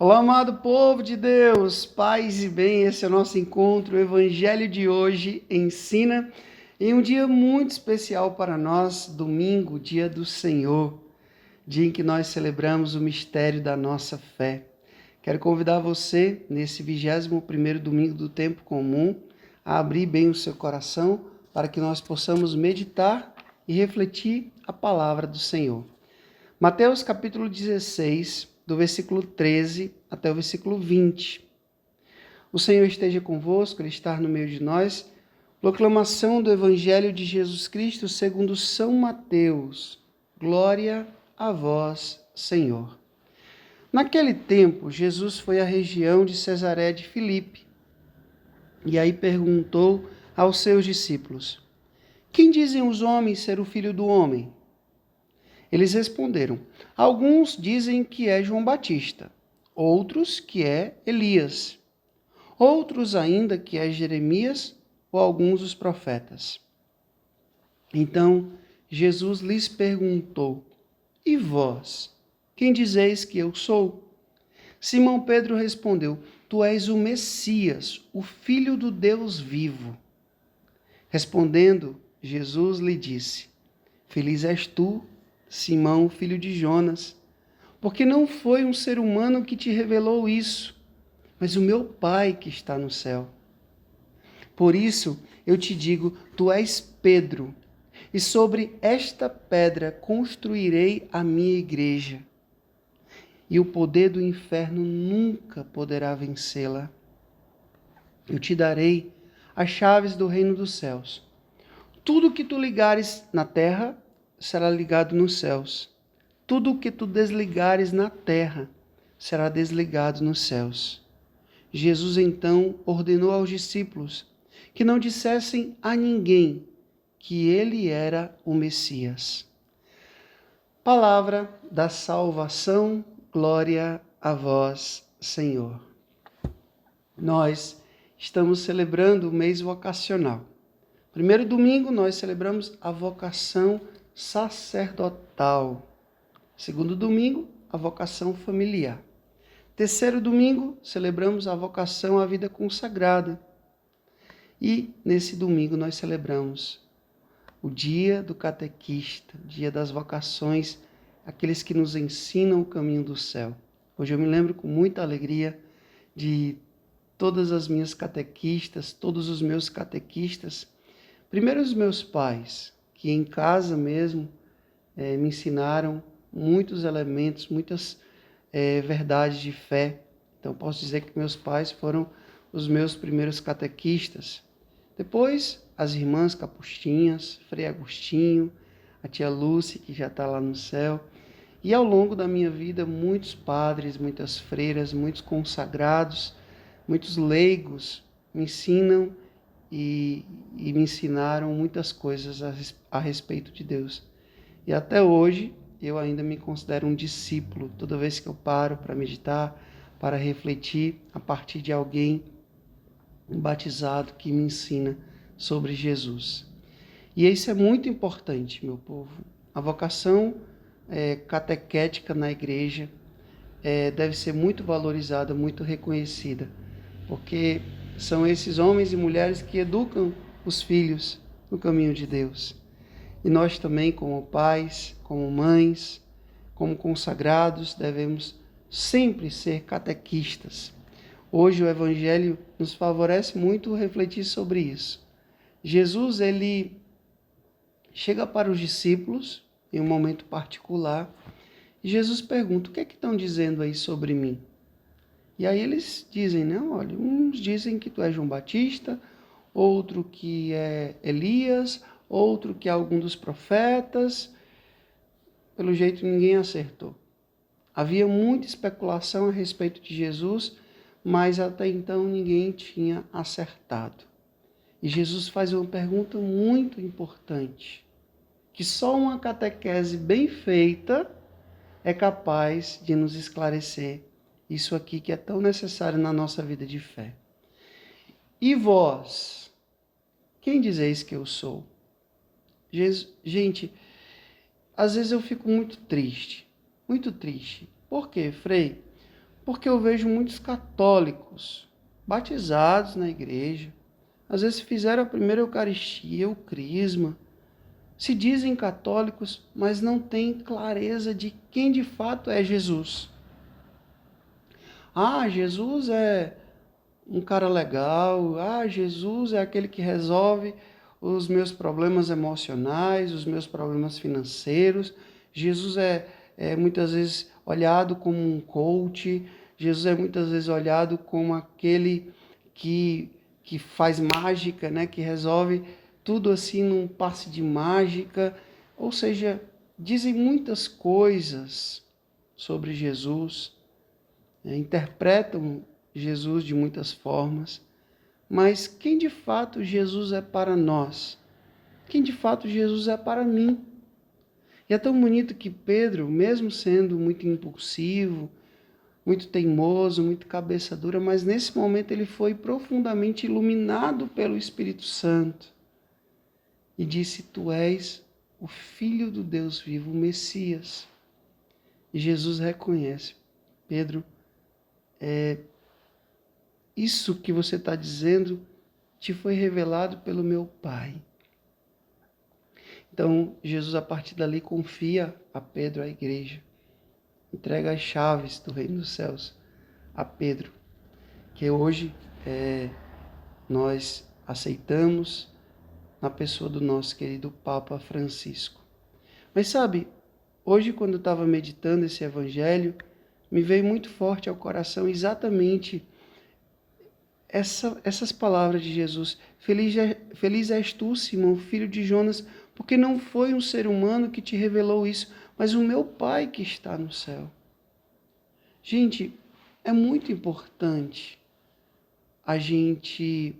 Olá, amado povo de Deus, paz e bem, esse é o nosso encontro. O Evangelho de hoje ensina em um dia muito especial para nós, domingo, dia do Senhor, dia em que nós celebramos o mistério da nossa fé. Quero convidar você, nesse 21º domingo do tempo comum, a abrir bem o seu coração para que nós possamos meditar e refletir a palavra do Senhor. Mateus capítulo 16, do versículo 13 até o versículo 20. O Senhor esteja convosco, Ele está no meio de nós. Proclamação do Evangelho de Jesus Cristo segundo São Mateus. Glória a vós, Senhor. Naquele tempo, Jesus foi à região de Cesareia de Filipe e aí perguntou aos seus discípulos: Quem dizem os homens ser o Filho do Homem? Eles responderam: Alguns dizem que é João Batista, outros que é Elias, outros ainda que é Jeremias ou alguns dos profetas. Então Jesus lhes perguntou: E vós, quem dizeis que eu sou? Simão Pedro respondeu: Tu és o Messias, o Filho do Deus vivo. Respondendo, Jesus lhe disse: Feliz és tu, Simão, filho de Jonas, porque não foi um ser humano que te revelou isso, mas o meu Pai que está no céu. Por isso eu te digo, tu és Pedro, e sobre esta pedra construirei a minha igreja, e o poder do inferno nunca poderá vencê-la. Eu te darei as chaves do reino dos céus. Tudo que tu ligares na terra será ligado nos céus. Tudo o que tu desligares na terra será desligado nos céus. Jesus então ordenou aos discípulos que não dissessem a ninguém que ele era o Messias. Palavra da salvação, glória a vós, Senhor. Nós estamos celebrando o mês vocacional. Primeiro domingo nós celebramos a vocação sacerdotal. Segundo domingo, a vocação familiar. Terceiro domingo, celebramos a vocação à vida consagrada. E nesse domingo nós celebramos o dia do catequista, o dia das vocações, aqueles que nos ensinam o caminho do céu. Hoje eu me lembro com muita alegria de todas as minhas catequistas, todos os meus catequistas. Primeiro os meus pais, que em casa mesmo me ensinaram muitos elementos, muitas verdades de fé. Então posso dizer que meus pais foram os meus primeiros catequistas. Depois as irmãs Capuchinhas, Frei Agostinho, a tia Lúcia, que já está lá no céu. E ao longo da minha vida, muitos padres, muitas freiras, muitos consagrados, muitos leigos me ensinam e me ensinaram muitas coisas a respeito de Deus. E até hoje eu ainda me considero um discípulo. Toda vez que eu paro para meditar, para refletir a partir de alguém batizado que me ensina sobre Jesus. E isso é muito importante, meu povo. A vocação catequética na igreja deve ser muito valorizada, muito reconhecida, porque são esses homens e mulheres que educam os filhos no caminho de Deus. E nós também, como pais, como mães, como consagrados, devemos sempre ser catequistas. Hoje o Evangelho nos favorece muito refletir sobre isso. Jesus, ele chega para os discípulos em um momento particular e Jesus pergunta: o que é que estão dizendo aí sobre mim? E aí eles dizem, não, olha, uns dizem que tu és João Batista, outro que é Elias, outro que é algum dos profetas. Pelo jeito ninguém acertou. Havia muita especulação a respeito de Jesus, mas até então ninguém tinha acertado. E Jesus faz uma pergunta muito importante, que só uma catequese bem feita é capaz de nos esclarecer isso aqui que é tão necessário na nossa vida de fé. E vós, quem dizeis que eu sou? Gente, às vezes eu fico muito triste. Muito triste. Por quê, Frei? Porque eu vejo muitos católicos batizados na igreja, às vezes fizeram a primeira Eucaristia, o Crisma, se dizem católicos, mas não têm clareza de quem de fato é Jesus. Ah, Jesus é um cara legal. Ah, Jesus é aquele que resolve os meus problemas emocionais, os meus problemas financeiros. Jesus é muitas vezes olhado como um coach. Jesus é muitas vezes olhado como aquele que faz mágica, né? Que resolve tudo assim num passe de mágica. Ou seja, dizem muitas coisas sobre Jesus, interpretam Jesus de muitas formas, mas quem de fato Jesus é para nós? Quem de fato Jesus é para mim? E é tão bonito que Pedro, mesmo sendo muito impulsivo, muito teimoso, muito cabeça dura, mas nesse momento ele foi profundamente iluminado pelo Espírito Santo e disse: Tu és o Filho do Deus vivo, o Messias. E Jesus reconhece: Pedro, isso que você está dizendo te foi revelado pelo meu Pai. Então, Jesus, a partir dali, confia a Pedro, a igreja. Entrega as chaves do reino dos céus a Pedro, que hoje nós aceitamos na pessoa do nosso querido Papa Francisco. Mas sabe, hoje quando eu estava meditando esse evangelho, me veio muito forte ao coração exatamente essas palavras de Jesus. Feliz és tu, Simão, filho de Jonas, porque não foi um ser humano que te revelou isso, mas o meu Pai que está no céu. Gente, é muito importante a gente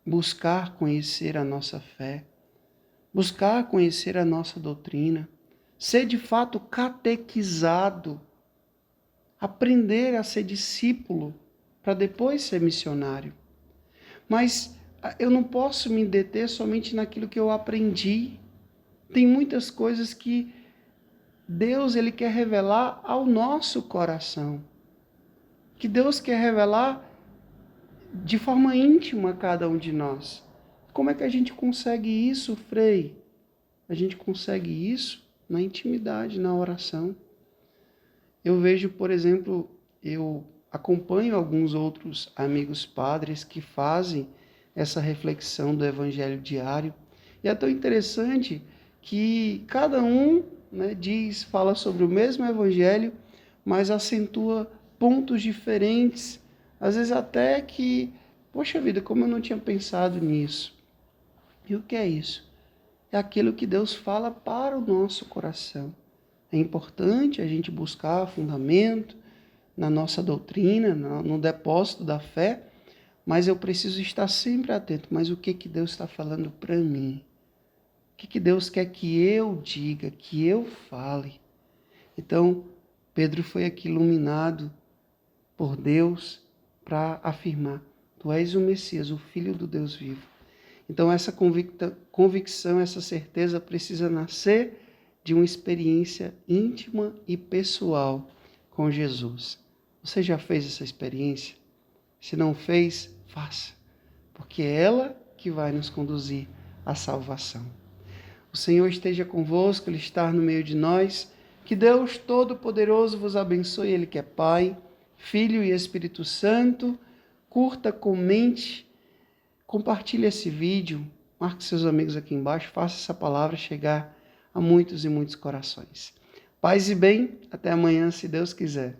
buscar conhecer a nossa fé, buscar conhecer a nossa doutrina, ser de fato catequizado, aprender a ser discípulo, para depois ser missionário. Mas eu não posso me deter somente naquilo que eu aprendi. Tem muitas coisas que Deus ele quer revelar ao nosso coração, que Deus quer revelar de forma íntima a cada um de nós. Como é que a gente consegue isso, Frei? A gente consegue isso na intimidade, na oração. Eu vejo, por exemplo, eu acompanho alguns outros amigos padres que fazem essa reflexão do evangelho diário. E é tão interessante que cada um, né, fala sobre o mesmo evangelho, mas acentua pontos diferentes. Às vezes até que, poxa vida, como eu não tinha pensado nisso. E o que é isso? É aquilo que Deus fala para o nosso coração. É importante a gente buscar fundamento na nossa doutrina, no depósito da fé, mas eu preciso estar sempre atento. Mas o que Deus está falando para mim? O que Deus quer que eu diga, que eu fale? Então, Pedro foi aqui iluminado por Deus para afirmar: Tu és o Messias, o Filho do Deus vivo. Então, essa convicção, essa certeza precisa nascer de uma experiência íntima e pessoal com Jesus. Você já fez essa experiência? Se não fez, faça, porque é ela que vai nos conduzir à salvação. O Senhor esteja convosco, Ele está no meio de nós. Que Deus Todo-Poderoso vos abençoe, Ele que é Pai, Filho e Espírito Santo. Curta, comente, compartilhe esse vídeo, marque seus amigos aqui embaixo, faça essa palavra chegar a muitos e muitos corações. Paz e bem, até amanhã, se Deus quiser.